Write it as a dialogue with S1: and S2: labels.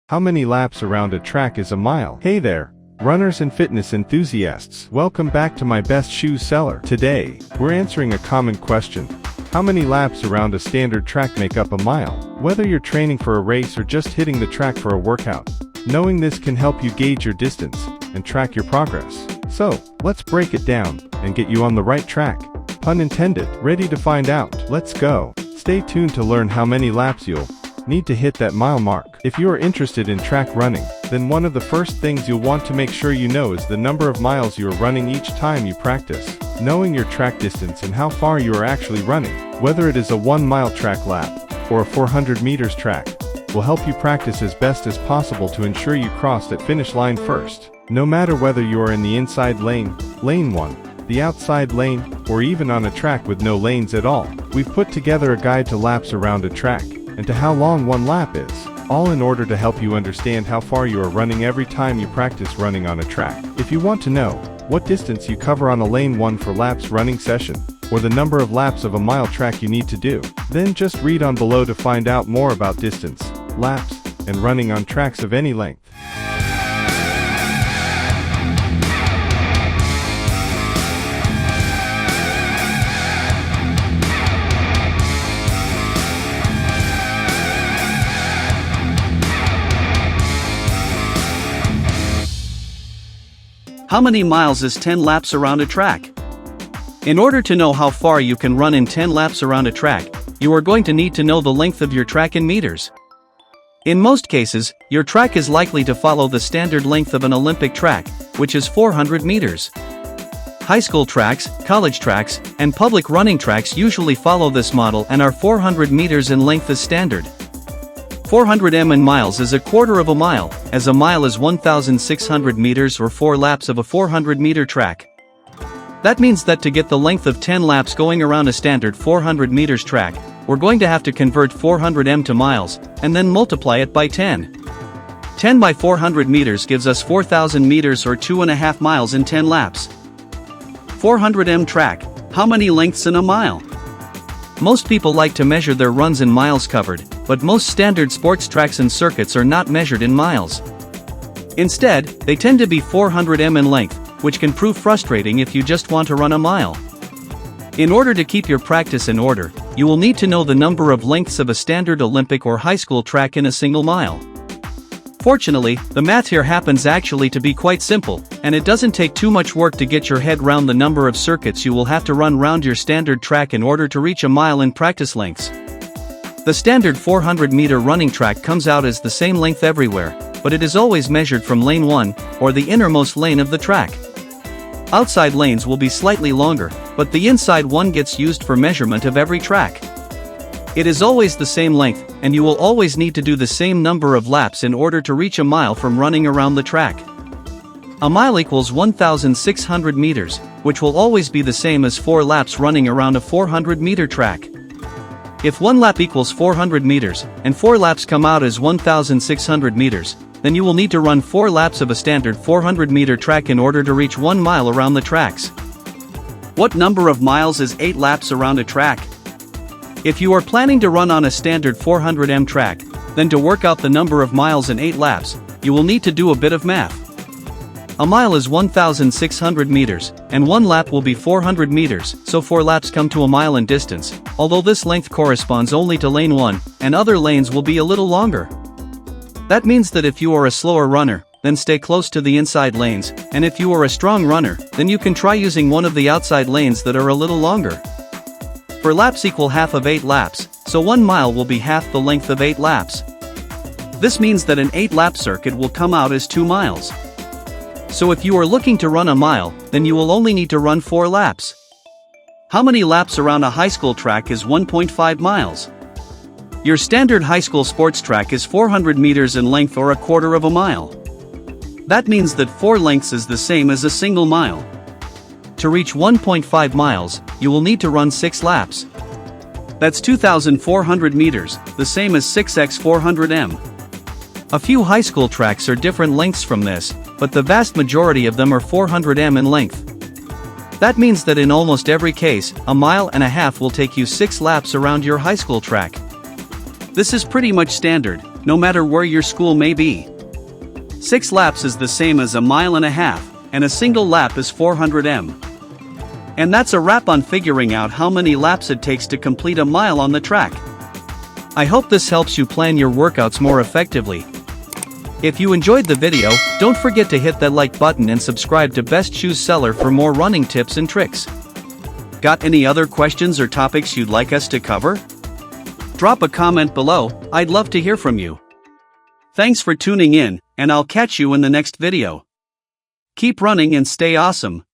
S1: How many laps around a track is a mile? Hey there, runners and fitness enthusiasts. Welcome back to my best shoes seller. Today, we're answering a common question. How many laps around a standard track make up a mile? Whether you're training for a race or just hitting the track for a workout, knowing this can help you gauge your distance and track your progress. So, let's break it down and get you on the right track. Pun intended. Ready to find out? Let's go. Stay tuned to learn how many laps you'll need to hit that mile mark. If you are interested in track running, then one of the first things you'll want to make sure you know is the number of miles you are running each time you practice. Knowing your track distance and how far you are actually running, whether it is a 1-mile track lap or a 400 meters track, will help you practice as best as possible to ensure you cross that finish line first. No matter whether you are in the inside lane, lane 1, the outside lane, or even on a track with no lanes at all, we've put together a guide to laps around a track and to how long one lap is, all in order to help you understand how far you are running every time you practice running on a track. If you want to know what distance you cover on a lane 1 for laps running session, or the number of laps of a mile track you need to do, then just read on below to find out more about distance, laps, and running on tracks of any length.
S2: How many miles is 10 laps around a track? In order to know how far you can run in 10 laps around a track, you are going to need to know the length of your track in meters. In most cases, your track is likely to follow the standard length of an Olympic track, which is 400 meters. High school tracks, college tracks, and public running tracks usually follow this model and are 400 meters in length as standard. 400 m in miles is a quarter of a mile, as a mile is 1,600 meters or 4 laps of a 400-meter track. That means that to get the length of 10 laps going around a standard 400 meters track, we're going to have to convert 400 m to miles, and then multiply it by 10. 10 by 400 meters gives us 4,000 meters or 2.5 miles in 10 laps. 400 m track, how many lengths in a mile? Most people like to measure their runs in miles covered, but most standard sports tracks and circuits are not measured in miles. Instead, they tend to be 400 m in length, which can prove frustrating if you just want to run a mile. In order to keep your practice in order, you will need to know the number of lengths of a standard Olympic or high school track in a single mile. Fortunately, the math here happens actually to be quite simple, and it doesn't take too much work to get your head round the number of circuits you will have to run round your standard track in order to reach a mile in practice lengths. The standard 400-meter running track comes out as the same length everywhere, but it is always measured from lane 1, or the innermost lane of the track. Outside lanes will be slightly longer, but the inside one gets used for measurement of every track. It is always the same length, and you will always need to do the same number of laps in order to reach a mile from running around the track. A mile equals 1,600 meters, which will always be the same as 4 laps running around a 400-meter track. If 1 lap equals 400 meters, and 4 laps come out as 1,600 meters, then you will need to run 4 laps of a standard 400-meter track in order to reach 1 mile around the tracks. What number of miles is 8 laps around a track? If you are planning to run on a standard 400 m track, then to work out the number of miles in 8 laps, you will need to do a bit of math. A mile is 1,600 meters, and 1 lap will be 400 meters, so 4 laps come to a mile in distance, although this length corresponds only to lane 1, and other lanes will be a little longer. That means that if you are a slower runner, then stay close to the inside lanes, and if you are a strong runner, then you can try using one of the outside lanes that are a little longer. 4 laps equal half of 8 laps, so 1 mile will be half the length of 8 laps. This means that an 8-lap circuit will come out as 2 miles. So if you are looking to run a mile, then you will only need to run 4 laps. How many laps around a high school track is 1.5 miles? Your standard high school sports track is 400 meters in length or a quarter of a mile. That means that 4 lengths is the same as a single mile. To reach 1.5 miles, you will need to run 6 laps. That's 2,400 meters, the same as 6x 400 m. A few high school tracks are different lengths from this, but the vast majority of them are 400 m in length. That means that in almost every case, 1.5 miles will take you 6 laps around your high school track. This is pretty much standard, no matter where your school may be. 6 laps is the same as 1.5 miles, and a single lap is 400 m. And that's a wrap on figuring out how many laps it takes to complete a mile on the track. I hope this helps you plan your workouts more effectively. If you enjoyed the video, don't forget to hit that like button and subscribe to Best Shoes Seller for more running tips and tricks. Got any other questions or topics you'd like us to cover? Drop a comment below, I'd love to hear from you. Thanks for tuning in, and I'll catch you in the next video. Keep running and stay awesome.